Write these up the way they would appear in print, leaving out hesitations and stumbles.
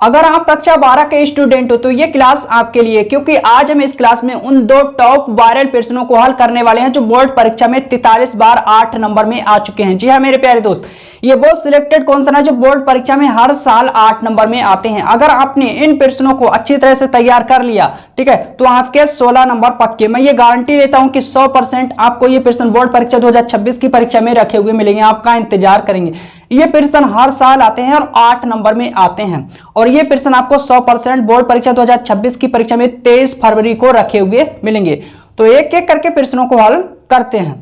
अगर आप कक्षा 12 के स्टूडेंट हो तो ये क्लास आपके लिए, क्योंकि आज हम इस क्लास में उन दो टॉप वायरल प्रश्नों को हल करने वाले हैं जो बोर्ड परीक्षा में 43 बार 8 नंबर में आ चुके हैं। जी हाँ मेरे प्यारे दोस्त, ये वो सिलेक्टेड क्वेश्चन है जो बोर्ड परीक्षा में हर साल 8 नंबर में आते हैं। अगर आपने इन प्रश्नों को अच्छी तरह से तैयार कर लिया, ठीक है, तो आपके 16 नंबर पक्के। मैं ये गारंटी देता हूं कि 100% आपको ये प्रश्न बोर्ड परीक्षा 2026 की परीक्षा में रखे हुए मिलेंगे। आपका इंतजार करेंगे। ये प्रश्न हर साल आते हैं और 8 नंबर में आते हैं, और ये प्रश्न आपको 100% बोर्ड परीक्षा 2026 की परीक्षा में 23 फरवरी को रखे हुए मिलेंगे। तो एक एक करके प्रश्नों को हल करते हैं।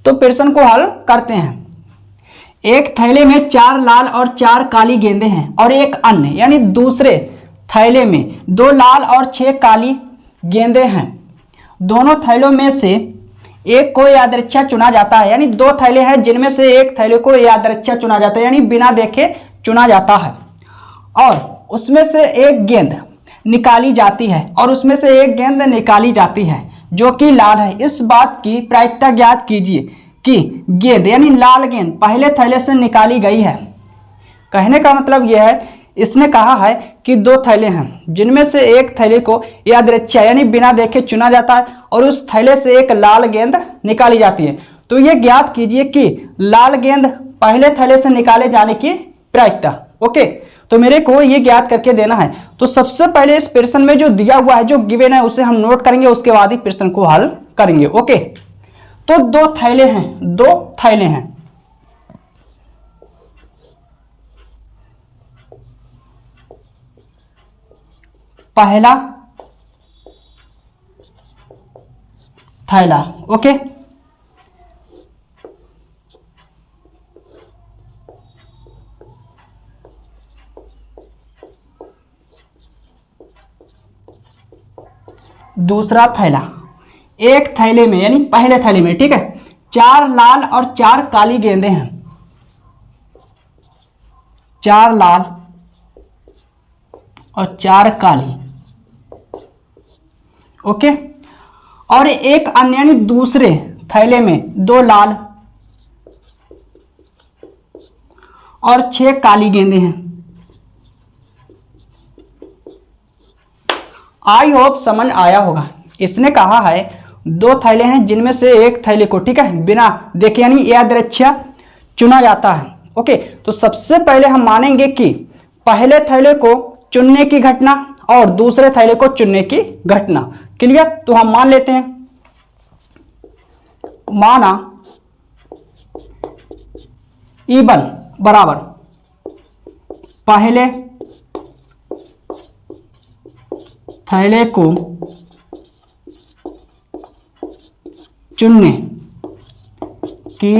तो प्रश्न को हल करते हैं। एक थैले में 4 लाल और 4 काली गेंदें हैं और एक अन्य यानी दूसरे थैले में 2 लाल और 6 काली गेंदें हैं। दोनों थैलों में से एक को यादृच्छा चुना जाता है, यानी 2 थैले हैं जिनमें से एक थैले को यादृच्छा चुना जाता है, यानी बिना देखे चुना जाता है, और उसमें से एक गेंद निकाली जाती है जो कि लाल है। इस बात की प्रायिकता ज्ञात कीजिए कि गेंद यानी लाल गेंद पहले थैले से निकाली गई है। कहने का मतलब यह है, इसने कहा है कि 2 थैले हैं जिनमें से एक थैले को यादृच्छा यानी बिना देखे चुना जाता है और उस थैले से एक लाल गेंद निकाली जाती है। तो यह ज्ञात कीजिए कि लाल गेंद पहले थैले से निकाले जाने की प्रायिकता। ओके, तो मेरे को ये ज्ञात करके देना है। तो सबसे पहले इस प्रश्न में जो दिया हुआ है, जो गिवन है, उसे हम नोट करेंगे, उसके बाद ही प्रश्न को हल करेंगे। ओके, तो 2 थैले हैं, पहला थैला, ओके, दूसरा थैला। एक थैले में यानी पहले थैले में, ठीक है, 4 लाल और 4 काली गेंदें हैं। 4 लाल और 4 काली, ओके, और एक अन्य यानी दूसरे थैले में 2 लाल और 6 काली गेंदें हैं। आई होप समझ आया होगा। इसने कहा है 2 थैले हैं जिनमें से एक थैले को, ठीक है, बिना देखे यानी यादृच्छा चुना जाता है। ओके, तो सबसे पहले हम मानेंगे कि पहले थैले को चुनने की घटना और दूसरे थैले को चुनने की घटना। क्लियर? तो हम मान लेते हैं, माना E1 बराबर पहले थैले को चुनने की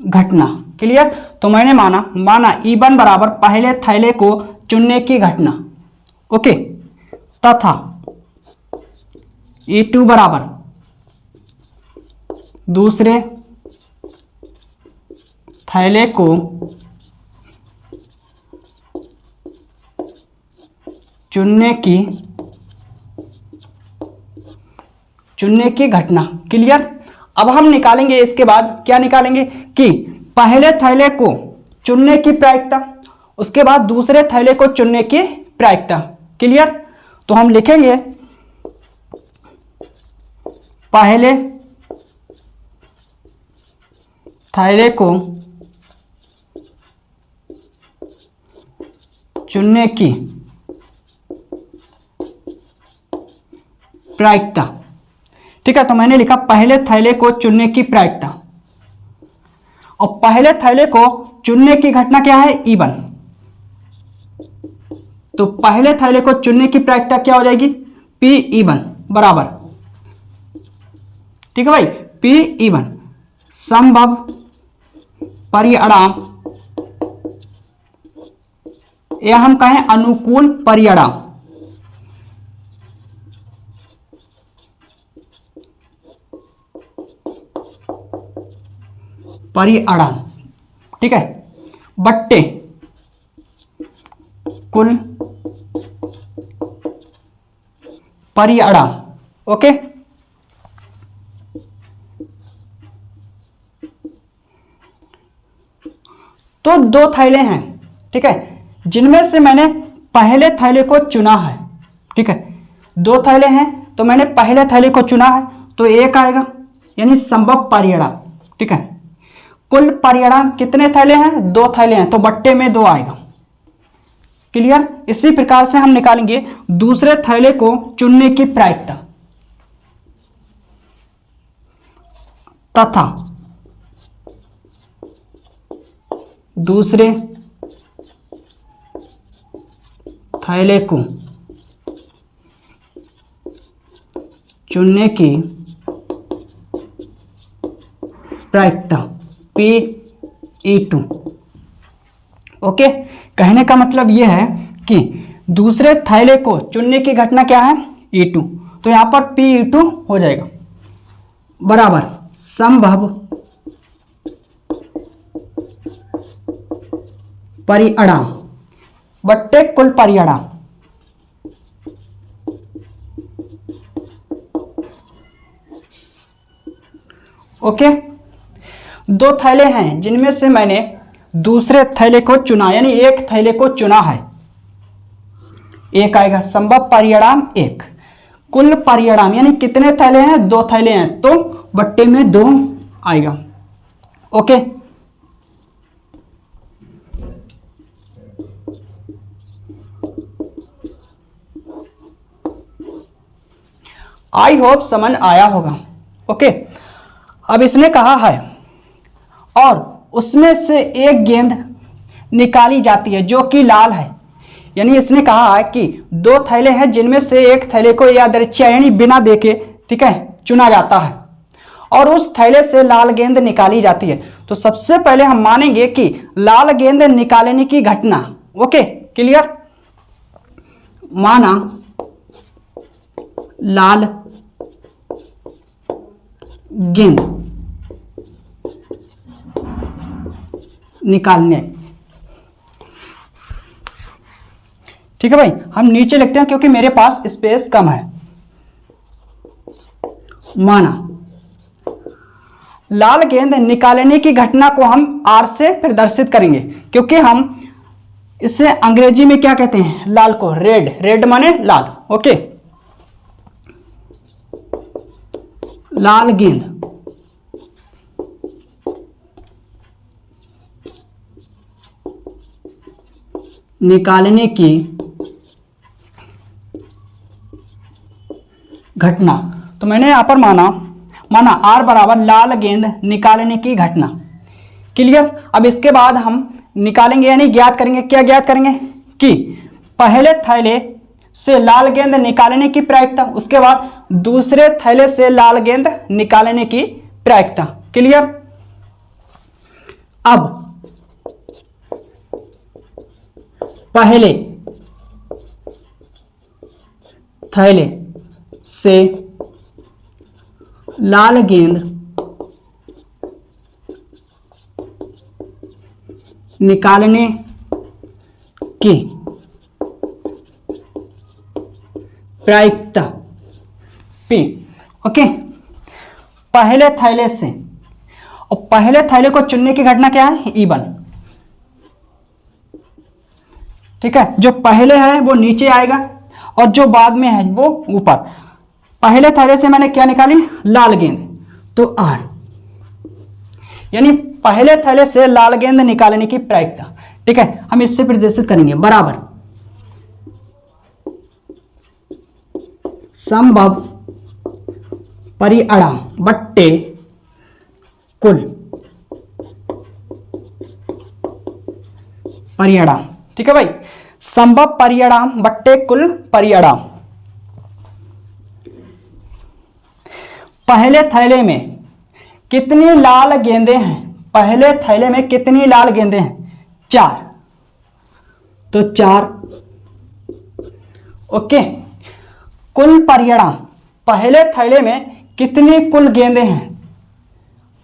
घटना। क्लियर? तो मैंने माना E1 बराबर पहले थैले को चुनने की घटना, ओके, तथा E2 बराबर दूसरे थैले को चुनने की घटना। क्लियर? अब हम निकालेंगे, इसके बाद क्या निकालेंगे कि पहले थैले को चुनने की प्रायिकता, उसके बाद दूसरे थैले को चुनने की प्रायिकता। क्लियर? तो हम लिखेंगे पहले थैले को चुनने की प्रायिकता। ठीक है, तो मैंने लिखा पहले थैले को चुनने की प्रायिकता, और पहले थैले को चुनने की घटना क्या है? E1। तो पहले थैले को चुनने की प्रायिकता क्या हो जाएगी? P(E1) बराबर, ठीक है भाई, P(E1) संभव परिणाम या हम कहें अनुकूल परिणाम, ठीक है, बट्टे कुल परिणाम। ओके, तो दो थैले हैं, ठीक है, जिनमें से मैंने पहले थैले को चुना है, ठीक है, दो थैले हैं तो मैंने पहले थैले को चुना है तो एक आएगा, यानी संभव परिणाम, ठीक है। कुल परिणाम कितने थैले हैं? दो थैले हैं तो बट्टे में दो आएगा। क्लियर? इसी प्रकार से हम निकालेंगे दूसरे थैले को चुनने की प्रायिकता तथा दूसरे थैले को चुनने की प्रायिकता Pe2। ओके, कहने का मतलब यह है कि दूसरे थैले को चुनने की घटना क्या है? E2। तो यहां पर Pe2 हो जाएगा बराबर संभव परिणाम बट्टे कुल परिणाम। ओके, दो थैले हैं जिनमें से मैंने दूसरे थैले को चुना, यानी एक थैले को चुना है, एक आएगा संभव परिणाम एक। कुल परिणाम यानी कितने थैले हैं? दो थैले हैं तो बट्टे में दो आएगा। ओके, आई होप समझ आया होगा। ओके, अब इसने कहा है और उसमें से एक गेंद निकाली जाती है जो कि लाल है, यानी इसने कहा है कि दो थैले हैं जिनमें से एक थैले को यादृच्छिक यानी बिना देखे, ठीक है, चुना जाता है और उस थैले से लाल गेंद निकाली जाती है। तो सबसे पहले हम मानेंगे कि लाल गेंद निकालने की घटना। Okay, clear? माना लाल गेंद निकालने, ठीक है भाई, हम नीचे लिखते हैं क्योंकि मेरे पास स्पेस कम है। माना लाल गेंद निकालने की घटना को हम आर से प्रदर्शित करेंगे क्योंकि हम इसे अंग्रेजी में क्या कहते हैं? लाल को रेड, रेड माने लाल। ओके, लाल गेंद निकालने की घटना, तो मैंने यहां पर माना आर बराबर लाल गेंद निकालने की घटना। क्लियर? अब इसके बाद हम निकालेंगे यानी ज्ञात करेंगे। क्या ज्ञात करेंगे? कि पहले थैले से लाल गेंद निकालने की प्रायिकता, उसके बाद दूसरे थैले से लाल गेंद निकालने की प्रायिकता। क्लियर? अब पहले थैले से लाल गेंद निकालने की प्रायिकता P। ओके, पहले थैले से, और पहले थैले को चुनने की घटना क्या है? E1। ठीक है, जो पहले है वो नीचे आएगा और जो बाद में है वो ऊपर। पहले थैले से मैंने क्या निकाली? लाल गेंद, तो R, यानी पहले थैले से लाल गेंद निकालने की प्रायिकता। ठीक है, हम इससे प्रदर्शित करेंगे बराबर संभव परिणाम बट्टे कुल परिणाम। ठीक है भाई, संभव परिणाम बट्टे कुल परिणाम। पहले थैले में कितनी लाल गेंदें हैं? पहले थैले में कितनी लाल गेंदें हैं? 4, तो 4। ओके, कुल परिणाम, पहले थैले में कितनी कुल गेंदें हैं?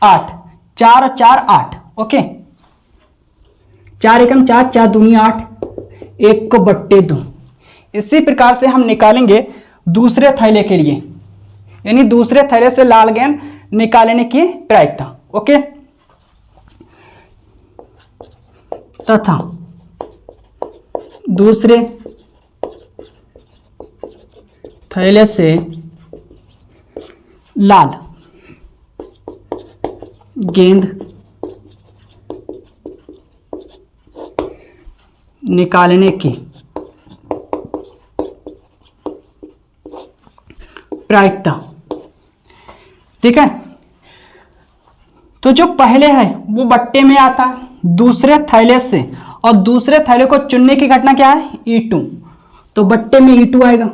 8, 4 और 4 8। ओके, 4 एकम 4, 4 दूनी 8, 1 को बट्टे 2। इसी प्रकार से हम निकालेंगे दूसरे थैले के लिए, यानी दूसरे थैले से लाल गेंद निकालने की प्रायिकता। ओके, तथा दूसरे थैले से लाल गेंद निकालने की प्रायिकता। ठीक है, तो जो पहले है वो बट्टे में आता है दूसरे थैले से, और दूसरे थैले को चुनने की घटना क्या है, E2, तो बट्टे में E2 आएगा।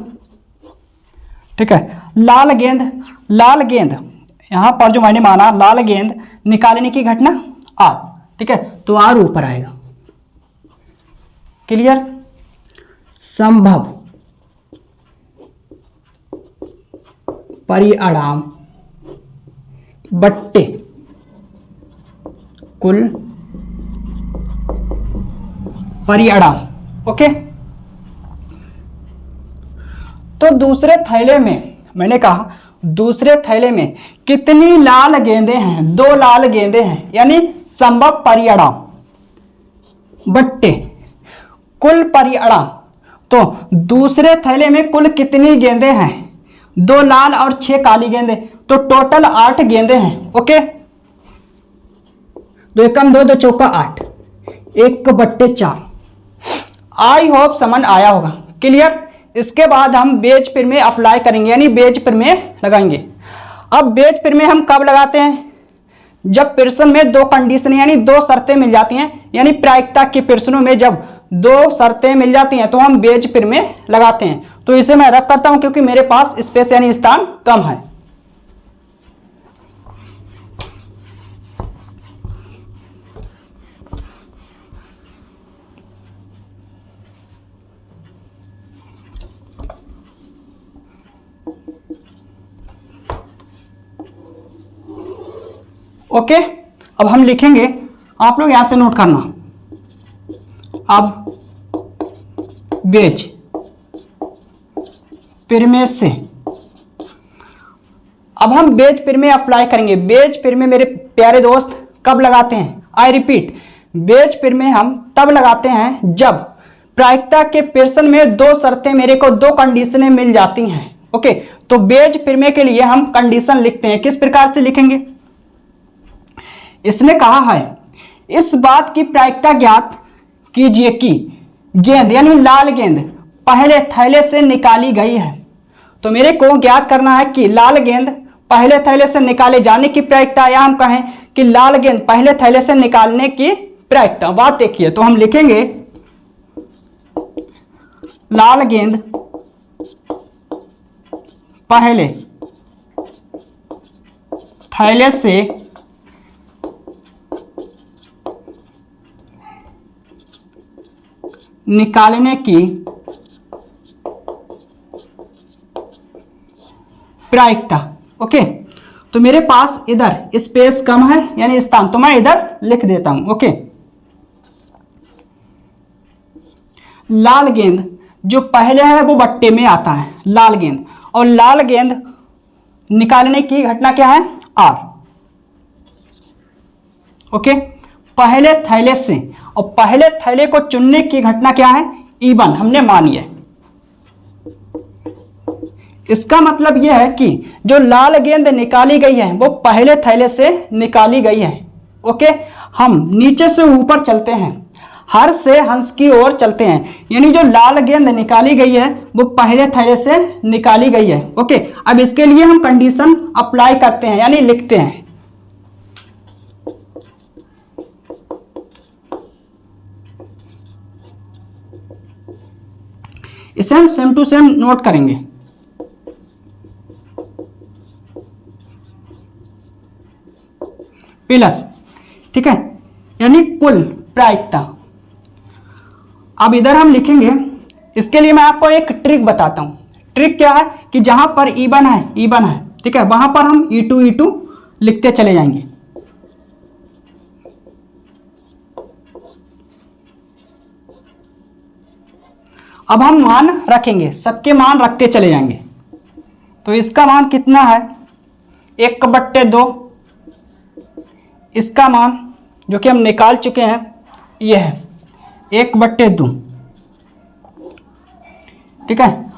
ठीक है, लाल गेंद यहां पर जो मैंने माना लाल गेंद निकालने की घटना R। ठीक है, तो R ऊपर आएगा। क्लियर। संभव परिणाम बट्टे कुल परिणाम। ओके, तो दूसरे थैले में मैंने कहा दूसरे थैले में कितनी लाल गेंदें हैं, 2 लाल गेंदें हैं, यानी संभव परिणाम बट्टे कुल परिणाम। तो दूसरे थैले में कुल कितनी गेंदें हैं, 2 लाल और 6 काली गेंदें, तो टोटल 8 गेंदें हैं। ओके, 2 एकम 2, 2 चौका 8, 1/4। आई होप समझ आया होगा। क्लियर। इसके बाद हम बेज पिर में अप्लाई करेंगे, यानी बेज पिर में लगाएंगे। अब बेज पिर में हम कब लगाते हैं, जब पिर्सन में 2 कंडीशन यानी 2 शर्तें मिल जाती हैं, यानी प्रायिकता के पिर्सनों में जब 2 शर्तें मिल जाती हैं तो हम बेज पिर में लगाते हैं। तो इसे मैं रख करता हूं क्योंकि मेरे पास स्पेस यानी स्थान कम है। ओके, अब हम लिखेंगे, आप लोग यहां से नोट करना। अब बेज पिर में से अब हम बेज पिर में अप्लाई करेंगे। बेज पिर में मेरे प्यारे दोस्त कब लगाते हैं, आई रिपीट, बेज पिर में हम तब लगाते हैं जब प्रायिकता के पिर्सन में 2 शर्तें मेरे को 2 कंडीशनें मिल जाती हैं। ओके, तो बेज पिर में के लिए हम कंडीशन लिखते हैं। किस प्रकार से लिखेंगे, इसने कहा है इस बात की प्रायिकता ज्ञात कीजिए कि गेंद यानी लाल गेंद पहले थैले से निकाली गई है। तो मेरे को ज्ञात करना है कि लाल गेंद पहले थैले से निकाले जाने की प्रायिकता, या हम कहें कि लाल गेंद पहले थैले से निकालने की प्रायिकता। बात देखिए, तो हम लिखेंगे लाल गेंद पहले थैले से निकालने की प्रायिकता। ओके, तो मेरे पास इधर स्पेस कम है यानी स्थान, तो मैं इधर लिख देता हूं। ओके, लाल गेंद जो पहले है वो बट्टे में आता है, लाल गेंद, और लाल गेंद निकालने की घटना क्या है, R। ओके, पहले थैले से, और पहले थैले को चुनने की घटना क्या है, E1 हमने मानी है। इसका मतलब यह है कि जो लाल गेंद निकाली गई है वो पहले थैले से निकाली गई है। ओके, हम नीचे से ऊपर चलते हैं, हर से हंस की ओर चलते हैं, यानी जो लाल गेंद निकाली गई है वो पहले थैले से निकाली गई है। ओके, अब इसके लिए हम कंडीशन अप्लाई करते हैं यानी लिखते हैं। इसे हम सेम टू सेम नोट करेंगे। प्लस, ठीक है, यानी कुल प्रायिकता। अब इधर हम लिखेंगे, इसके लिए मैं आपको एक ट्रिक बताता हूं। ट्रिक क्या है कि जहां पर E1 है, ठीक है, वहां पर हम E2 लिखते चले जाएंगे। अब हम मान रखेंगे, सबके मान रखते चले जाएंगे। तो इसका मान कितना है, 1/2। इसका मान जो कि हम निकाल चुके हैं ये है 1/2, ठीक है।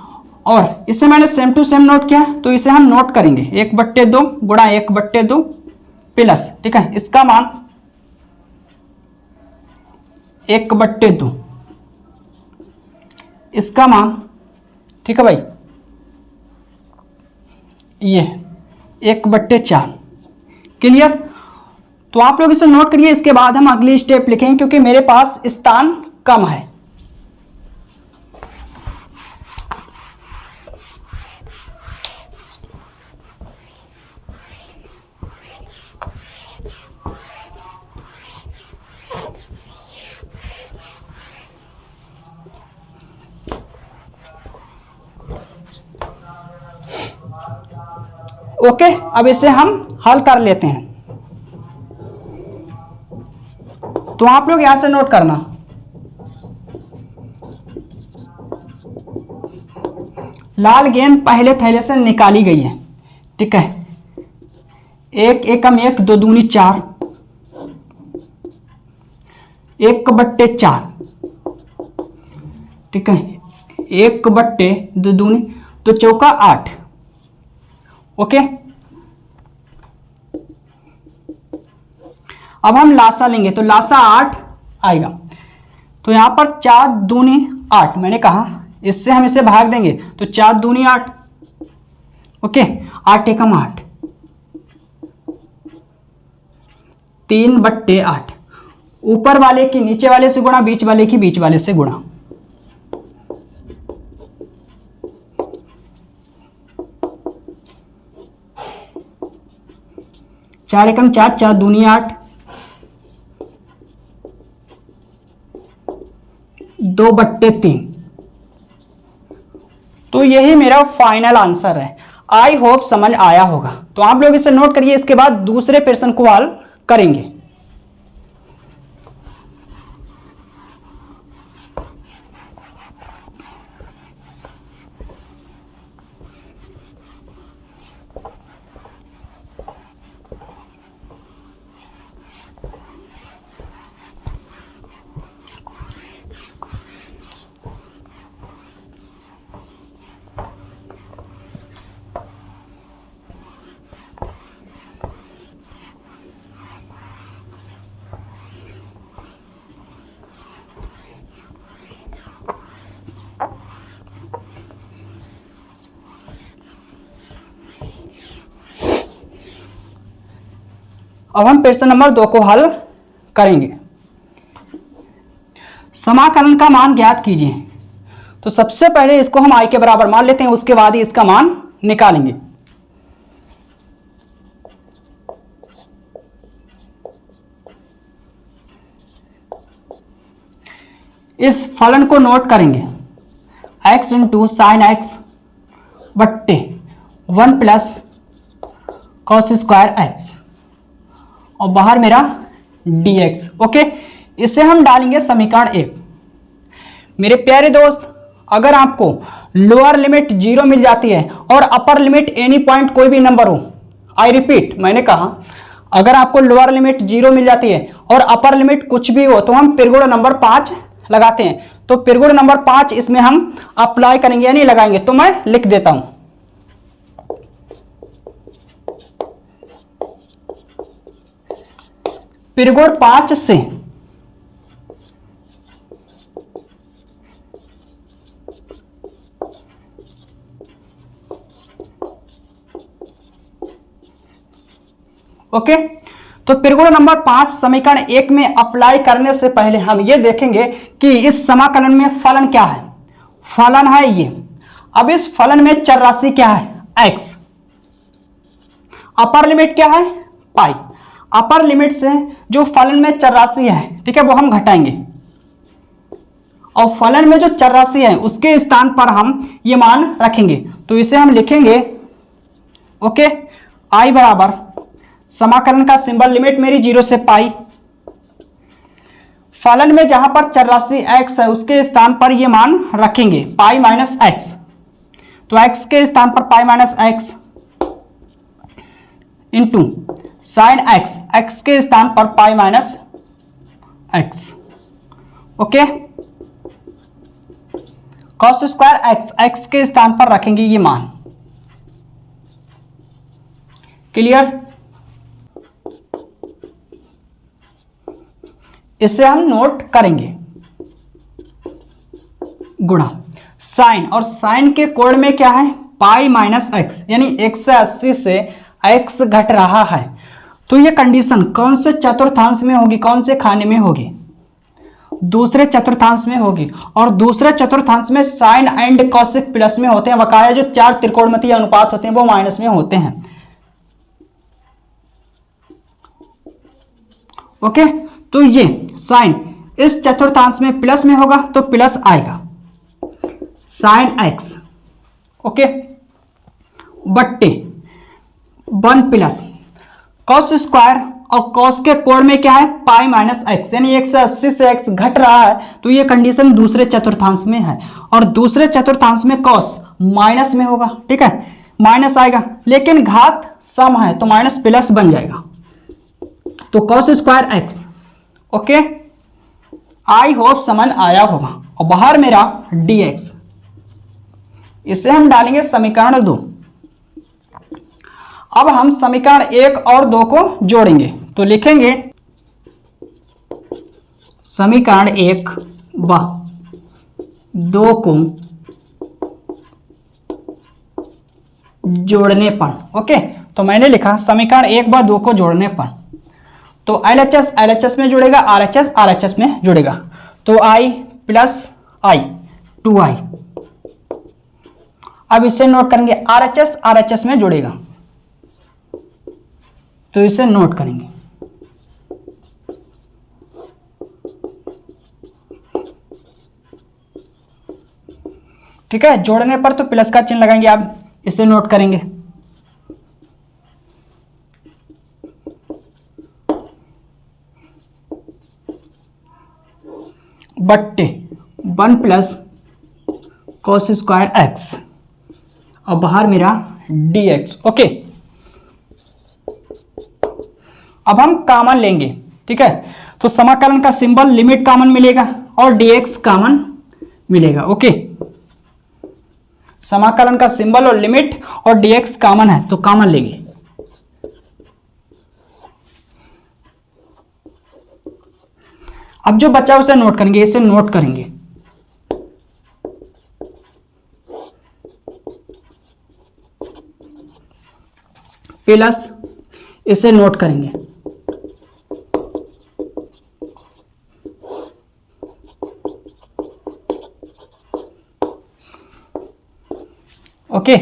और इसे मैंने सेम टू सेम नोट किया, तो इसे हम नोट करेंगे 1/2 गुणा 1/2 प्लस, ठीक है, इसका मान 1/2, इसका मान, ठीक है भाई, ये 1/4। क्लियर? तो आप लोग इसे नोट करिए, इसके बाद हम अगली स्टेप लिखेंगे क्योंकि मेरे पास स्थान कम है। ओके, अब इसे हम हल कर लेते हैं। तो आप लोग यहां से नोट करना, लाल गेंद पहले थैले से निकाली गई है, ठीक है। 1 एकम 1, 2 दूनी 4, 1/4, ठीक है। 1/2 दूनी 2 चौका 8, ओके। अब हम लासा लेंगे तो लासा 8 आएगा, तो यहां पर 4 दूनी 8, मैंने कहा इससे हम इसे भाग देंगे तो 4 दूनी 8, ओके। 8 एकम 8, 3/8, ऊपर वाले की नीचे वाले से गुणा, बीच वाले की बीच वाले से गुणा, 4 एकम 4, 4 दूनी 8, 2/3। तो यही मेरा फाइनल आंसर है। आई होप समझ आया होगा। तो आप लोग इसे नोट करिए, इसके बाद दूसरे प्रश्न को हल करेंगे। अब हम प्रश्न नंबर 2 को हल करेंगे। समाकलन का मान ज्ञात कीजिए। तो सबसे पहले इसको हम i के बराबर मान लेते हैं, उसके बाद ही इसका मान निकालेंगे। इस फलन को नोट करेंगे, x इंटू साइन एक्स बट्टे 1 प्लस कॉस स्क्वायर एक्स, और बाहर मेरा dx, ओके। इसे हम डालेंगे समीकरण 1। मेरे प्यारे दोस्त, अगर आपको लोअर लिमिट 0 मिल जाती है और अपर लिमिट एनी पॉइंट कोई भी नंबर हो, आई रिपीट, मैंने कहा अगर आपको लोअर लिमिट 0 मिल जाती है और अपर लिमिट कुछ भी हो, तो हम त्रिगुण नंबर 5 लगाते हैं। तो त्रिगुण नंबर 5 इसमें हम अप्लाई करेंगे या नहीं लगाएंगे, तो मैं लिख देता हूं। त्रिगुण 5 से ओके। तो त्रिगुण नंबर 5 समीकरण 1 में अप्लाई करने से पहले हम ये देखेंगे कि इस समाकलन में फलन क्या है। फलन है ये। अब इस फलन में चर राशि क्या है, x। अपर लिमिट क्या है, पाई। अपर लिमिट से जो फलन में चर राशि है, ठीक है, वो हम घटाएंगे, और फलन में जो चर राशि है उसके स्थान पर हम ये मान रखेंगे। तो इसे हम लिखेंगे, ओके, i बराबर समाकलन का सिंबल, लिमिट मेरी 0 से पाई, फलन में जहां पर चर राशि x है उसके स्थान पर ये मान रखेंगे, पाई माइनस एक्स। तो x के स्थान पर pi minus x into sine x, x के स्थान पर pi minus x, okay, cos square x, x के स्थान पर रखेंगे ये मान। क्लियर? इसे हम नोट करेंगे। गुणा साइन, और साइन के कोण में क्या है, पाई माइनस एक्स, यानी 180 से एक्स घट रहा है। तो ये कंडीशन कौन से चतुर्थांश में होगी, कौन से खाने में होगी, दूसरे चतुर्थांश में होगी। और दूसरे चतुर्थांश में साइन एंड कॉसेक प्लस में होते हैं, बकाया जो 4 त्रिकोणमितीय अनुपात होते हैं वो माइनस में होते हैं। ओके, तो ये साइन इस चतुर्थांश में प्लस में होगा तो प्लस आएगा साइन एक्स। ओके, बट्टे 1 प्लस कॉस स्क्वायर, और कॉस के कोण में क्या है, पाई माइनस एक्स, यानी 180 से एक्स घट रहा है। तो ये कंडीशन दूसरे चतुर्थांश में है, और दूसरे चतुर्थांश में कॉस माइनस में होगा। ठीक है, माइनस आएगा, लेकिन घात सम है तो माइनस प्लस बन जाएगा, तो cos square x. Okay, I hope समझ आया होगा। और बाहर मेरा dx, इसे हम डालेंगे समीकरण 2। अब हम समीकरण 1 और 2 को जोड़ेंगे, तो लिखेंगे समीकरण 1 व 2 को जोड़ने पर। ओके, तो मैंने लिखा समीकरण 1 व 2 को जोड़ने पर, तो LHS LHS में जुड़ेगा, RHS RHS में जुड़ेगा, तो I प्लस I 2I। अब इसे नोट करेंगे, RHS RHS में जुड़ेगा, तो इसे नोट करेंगे। ठीक है, जोड़ने पर तो प्लस का चिन्ह लगाएंगे, आप इसे नोट करेंगे। बट्टे 1 प्लस कॉस स्क्वायर एक्स, और बाहर मेरा dx। ओके, अब हम कॉमन लेंगे। ठीक है, तो समाकलन का सिंबल लिमिट कॉमन मिलेगा और dx कॉमन मिलेगा। ओके, समाकलन का सिंबल और लिमिट और dx कॉमन है तो कॉमन लेंगे। अब जो बचा उसे नोट करेंगे, इसे नोट करेंगे। प्लस इसे नोट करेंगे। ओके,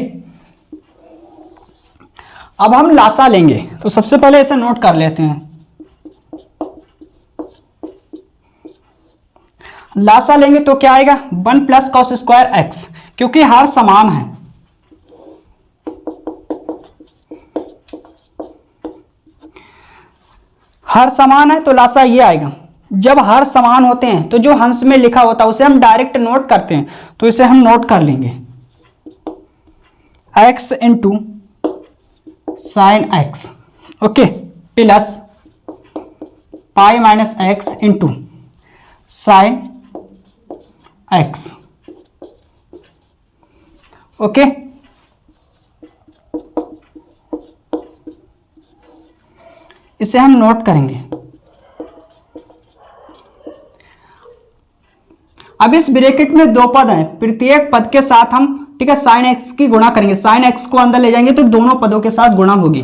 अब हम लासा लेंगे, तो सबसे पहले इसे नोट कर लेते हैं। लासा लेंगे तो क्या आएगा, 1 प्लस कॉस स्क्वायर एक्स, क्योंकि हर समान है। हर समान है तो लासा ये आएगा। जब हर समान होते हैं तो जो हंस में लिखा होता है उसे हम डायरेक्ट नोट करते हैं, तो इसे हम नोट कर लेंगे, x into sine x. Okay, plus pi minus x into sine x. Okay, इसे हम नोट करेंगे। अब इस ब्रैकेट में 2 पद हैं, प्रत्येक पद के साथ हम, ठीक है, साइन एक्स की गुणा करेंगे। साइन एक्स को अंदर ले जाएंगे तो दोनों पदों के साथ गुणा होगी।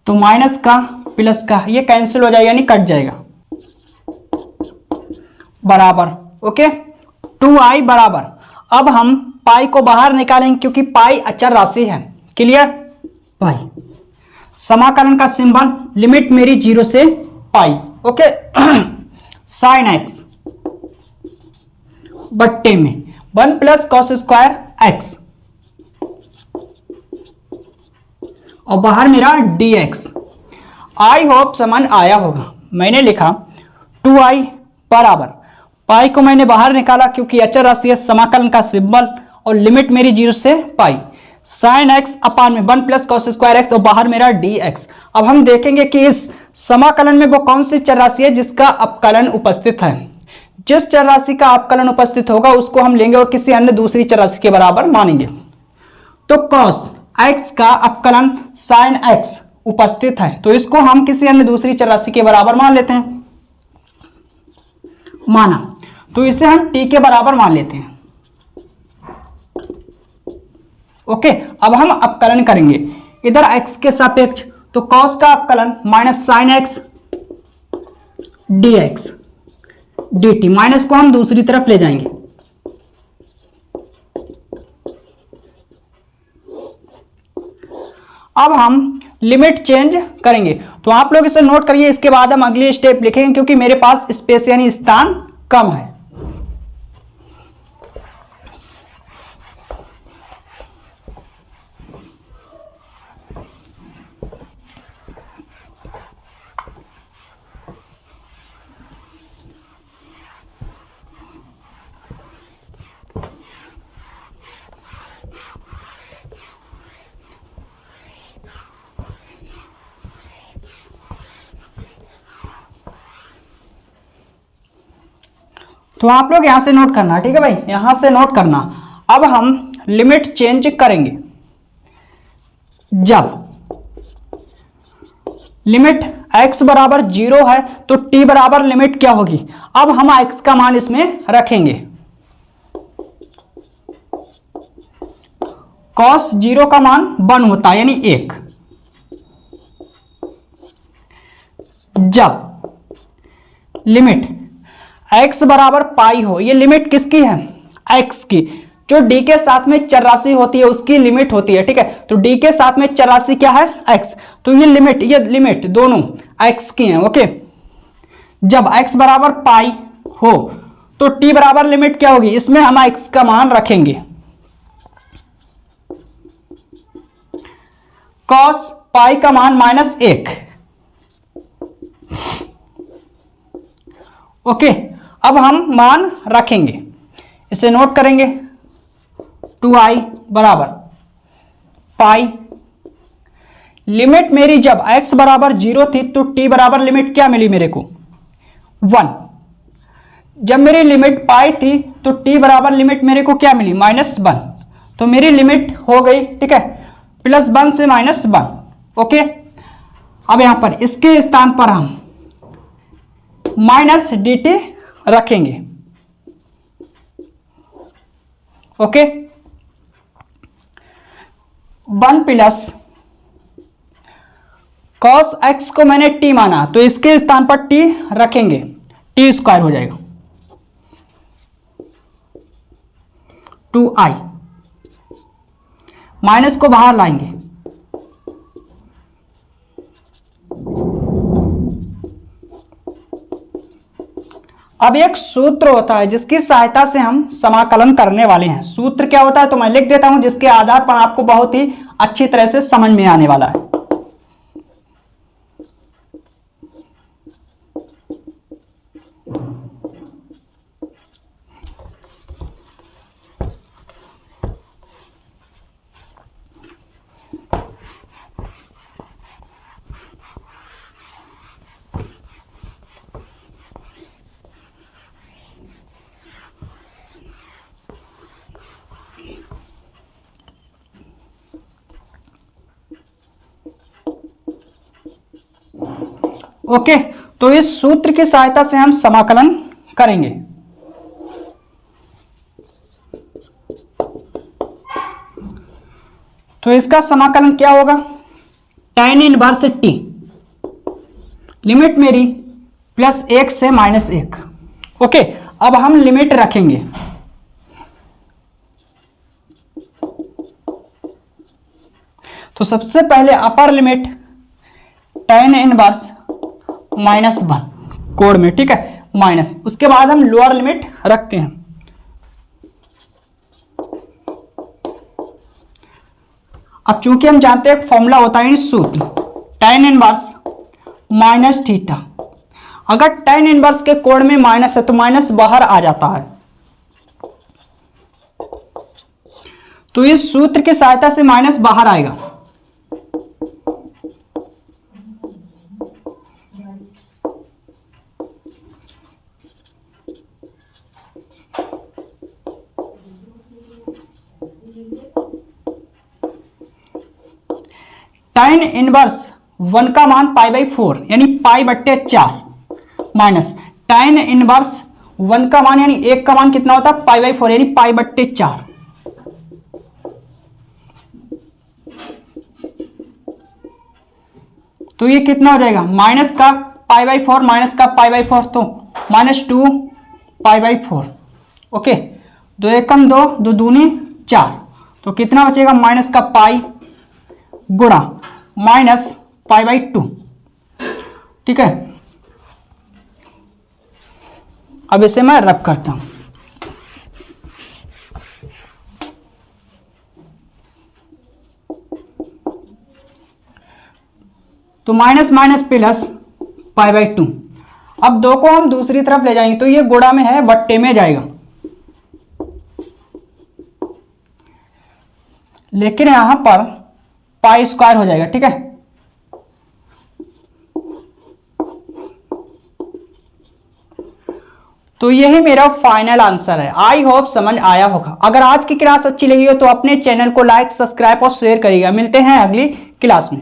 तो माइनस का प्लस का ये कैंसिल हो जाएगा, यानी कट जाएगा, बराबर। ओके, 2i बराबर। अब हम पाई को बाहर निकालेंगे क्योंकि पाई अचर राशि है। क्लियर? पाई, समाकलन का सिंबल, लिमिट मेरी 0 से पाई। ओके, साइन एक्स बट्टे में 1 प्लस कॉस स्क्वायर एक्स, और बाहर मेरा dx। आई होप समझ आया होगा। मैंने लिखा 2i बराबर पाई को मैंने बाहर निकाला क्योंकि अचर राशि है, समाकलन का सिंबल, और लिमिट मेरी 0 से पाई। साइन एक्स अपान में 1 प्लस कॉस स्क्वायर एक्स और बाहर मेरा डी एक्स। अब हम देखेंगे कि इस समाकलन में वो कौन सी चर राशि है जिसका अपकलन उपस्थित है। जिस चर राशि का अपकलन उपस्थित होगा उसको हम लेंगे और किसी अन्य दूसरी चर राशि के बराबर मानेंगे। तो कॉस एक्स का अपकलन साइन एक्स उपस्थित है, तो इसको हम किसी अन्य दूसरी चर राशि के बराबर मान लेते हैं। माना, तो इसे हम t के बराबर मान लेते हैं। ओके, अब हम अपकलन करेंगे इधर x के सापेक्ष, तो cos का अपकलन minus sine x dx dt, minus को हम दूसरी तरफ ले जाएंगे। अब हम लिमिट चेंज करेंगे, तो आप लोग इसे नोट करिए, इसके बाद हम अगली स्टेप लिखेंगे क्योंकि मेरे पास स्पेस यानी स्थान कम है। तो आप लोग यहां से नोट करना, ठीक है भाई, यहां से नोट करना। अब हम लिमिट चेंज करेंगे जब लिमिट x बराबर 0 है तो t बराबर लिमिट क्या होगी। अब हम x का मान इसमें रखेंगे। cos 0 का मान 1 होता है यानी 1। जब लिमिट x बराबर पाई हो, ये लिमिट किसकी है, x की, जो d के साथ में चर राशि होती है उसकी लिमिट होती है, ठीक है। तो d के साथ में चर राशि क्या है, x, तो ये लिमिट दोनों x की हैं। ओके, जब x बराबर पाई हो तो t बराबर लिमिट क्या होगी, इसमें हम x का मान रखेंगे। cos पाई का मान -1। ओके, अब हम मान रखेंगे, इसे नोट करेंगे। 2i बराबर पाई, लिमिट मेरी जब x बराबर 0 थी तो t बराबर लिमिट क्या मिली मेरे को, 1। जब मेरी लिमिट पाई थी तो t बराबर लिमिट मेरे को क्या मिली, -1। तो मेरी लिमिट हो गई, ठीक है, +1 से -1। ओके, अब यहां पर इसके स्थान पर हम -dt रखेंगे। ओके, 1 प्लस cos x को मैंने t माना तो इसके स्थान पर t रखेंगे, t स्क्वायर हो जाएगा 2i, माइनस को बाहर लाएंगे। अब एक सूत्र होता है जिसकी सहायता से हम समाकलन करने वाले हैं। सूत्र क्या होता है तो मैं लिख देता हूं, जिसके आधार पर आपको बहुत ही अच्छी तरह से समझ में आने वाला है। ओके, तो इस सूत्र की सहायता से हम समाकलन करेंगे। तो इसका समाकलन क्या होगा, tan इनवर्स t, लिमिट मेरी +1 से -1। ओके, अब हम लिमिट रखेंगे। तो सबसे पहले upper limit tan inverse -1 code में, ठीक है, माइनस, उसके बाद हम लोअर लिमिट रखते हैं। अब चूंकि हम जानते हैं एक फॉर्मूला होता है सूत्र tan इनवर्स -θ। अगर tan इनवर्स के कोण में माइनस है तो माइनस बाहर आ जाता है। तो इस सूत्र की सहायता से माइनस बाहर आएगा। tan इनवर्स 1 का मान π/4 यानी π/4 माइनस tan इनवर्स 1 का मान यानी 1 का मान कितना होता है π/4 यानी π/4। तो ये कितना हो जाएगा माइनस का π/4 माइनस का π/4 तो -2 π/4। ओके, 2 एकम 2, 2 दूनी 4, तो कितना बचेगा माइनस का पाई गुणा माइनस π/2। ठीक है, अब इसे मैं रब करता हूं। तो माइनस माइनस प्लस π/2। अब 2 को हम दूसरी तरफ ले जाएंगे तो ये गुणा में है बट्टे में जाएगा, लेकिन यहां पर पाई स्क्वायर हो जाएगा। ठीक है, तो यही मेरा फाइनल आंसर है। आई होप समझ आया होगा। अगर आज की क्लास अच्छी लगी हो तो अपने चैनल को लाइक, सब्सक्राइब और शेयर करिएगा। मिलते हैं अगली क्लास में।